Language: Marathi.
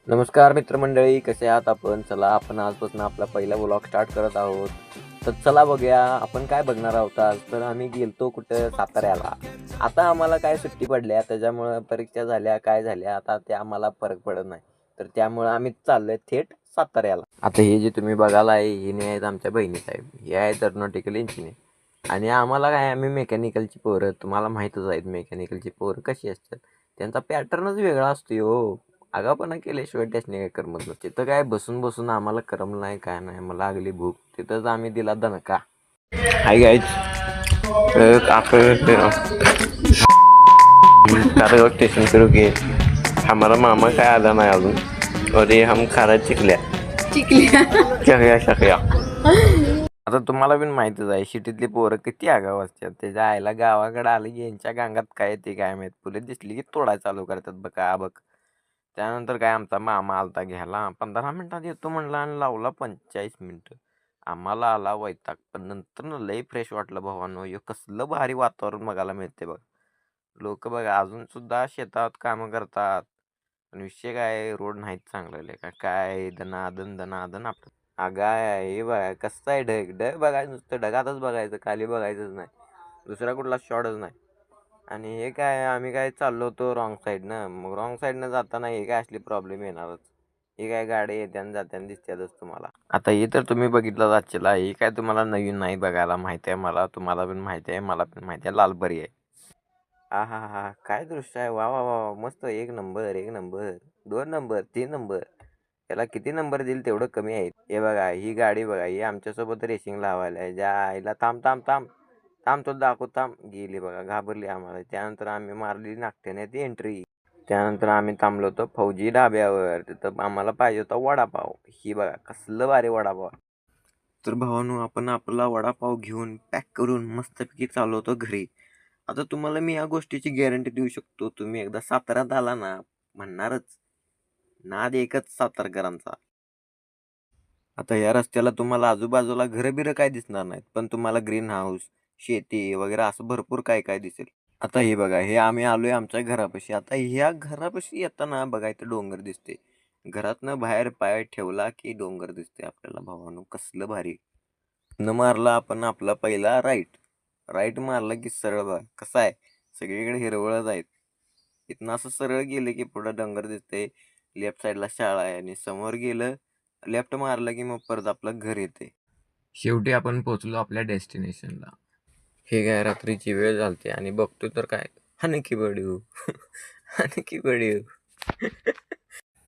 नमस्कार मित्रमंडळी, कसे आहात आपण? चला आपण आजपासून आपला पहिला व्लॉग स्टार्ट करत आहोत. तर चला बघूया आपण काय बघणार आहोत आज. तर आम्ही गेलतो कुठं साताऱ्याला. आता आम्हाला काय सुट्टी पडल्या त्याच्यामुळं परीक्षा झाल्या काय झाल्या आता ते आम्हाला फरक पडत नाही. तर त्यामुळं आम्ही चाललोय थेट साताऱ्याला. आता हे जे तुम्ही बघायला आहे हे आहेत आमच्या बहिणीसाहेब. हे आहेत एरोनॉटिकल इंजिनियर आणि आम्हाला काय आम्ही मेकॅनिकलची पोरं. तुम्हाला माहीतच आहेत मेकॅनिकलची पोरं कशी असतात. त्यांचा पॅटर्नच वेगळा असतो हो. आगाऊपणा केल्याशिवाय त्यासनी काय करमत नसतं. तिथं काय बसून बसून आम्हाला करमलं नाही काय नाही. मला लागली भूक तिथंच आम्ही दिला दणका. हाय गाइस, आपण कारवा स्टेशन पे रुके. हमारा मामा काय आला नाही अजून और ये हम खारा चिकल्या चकल्या चकल्या. आता तुम्हाला पण माहितच आहे सिटीतली पोरं किती आगाव असतात. त्याच्या आईला गावाकडे आलं की यांच्या गांगात काय ते काय माहित. पुढे दिसली की तोडाय चालू करतात बघा बघ. त्यानंतर काय आमचा मामा आलता घ्यायला. 15 मिनिटात येतो म्हणला आणि लावला 45 मिनिटं. आम्हाला आला वैताग. पण नंतर लय फ्रेश वाटलं भावांनो. हे कसलं भारी वातावरण बघायला मिळते बघ. लोक बघा अजून सुद्धा शेतात कामं करतात. पण विषय काय रोड नाहीत चांगले का काय दनादन दनादन आपलं. अगाय हे बघा कसं आहे ढग ढग बघायचं नुसतं ढगातच बघायचं खाली बघायचंच नाही. दुसरा कुठला शॉटच नाही. आणि हे काय आम्ही काय चाललो होतो रॉंग साईडनं. मग रॉंग साईडनं जाताना हे काय असले प्रॉब्लेम येणारच. हे काय गाडी येत्यानं जात्यानं दिसतातच तुम्हाला. आता हे तर तुम्ही बघितलं जाच्छला. हे काय तुम्हाला नवीन नाही बघायला माहिती आहे मला. तुम्हाला पण माहिती आहे मला पण माहिती आहे लालपरी आहे. हा हा हा काय दृश्य आहे. वा वा वा मस्त एक नंबर एक नंबर 2 नंबर 3 नंबर. त्याला किती नंबर देईल तेवढं कमी आहे. हे बघा ही गाडी बघा ही आमच्यासोबत रेसिंग लावायला आहे. ज्या आईला थांब थांब थांब थांब तो दाखव थांब गेली बघा घाबरली आम्हाला. त्यानंतर आम्ही मारली नागट्याने ती एंट्री. त्यानंतर आम्ही थांबलो होतो फौजी ढाब्यावर. तिथं आम्हाला पाहिजे होता वडापाव. ही बघा कसलं भारी वडापाव. तर भावानो आपण आपला वडापाव घेऊन पॅक करून मस्तपैकी चाललो होतो घरी. आता तुम्हाला मी या गोष्टीची गॅरंटी देऊ शकतो. तुम्ही एकदा साताऱ्यात आला ना म्हणणारच नाद एकच सातारकरांचा. आता या रस्त्याला तुम्हाला आजूबाजूला घरं बिरं काय दिसणार नाहीत. पण तुम्हाला ग्रीन हाऊस, शेती वगैरे असं भरपूर काय काय दिसेल. आता हे बघा हे आम्ही आलोय आमच्या घरापाशी. आता ह्या घरापाशी येताना बघा इथं डोंगर दिसते. घरातनं बाहेर पाय ठेवला की डोंगर दिसते आपल्याला भावानो कसलं भारी. न मारला आपण आपला पहिला राईट. राईट मारला की सरळ बघा कसं आहे सगळीकडे हिरवळच आहेत. इथनं असं सरळ गेलं की पुढं डोंगर दिसते. लेफ्ट साईडला शाळा आहे आणि समोर गेलं लेफ्ट मारलं की मग परत आपलं घर येते. शेवटी आपण पोहोचलो आपल्या डेस्टिनेशनला. हे काय रात्रीची वेळ झालते आणि बघतो तर काय हानकी बडीव हानकी बडीव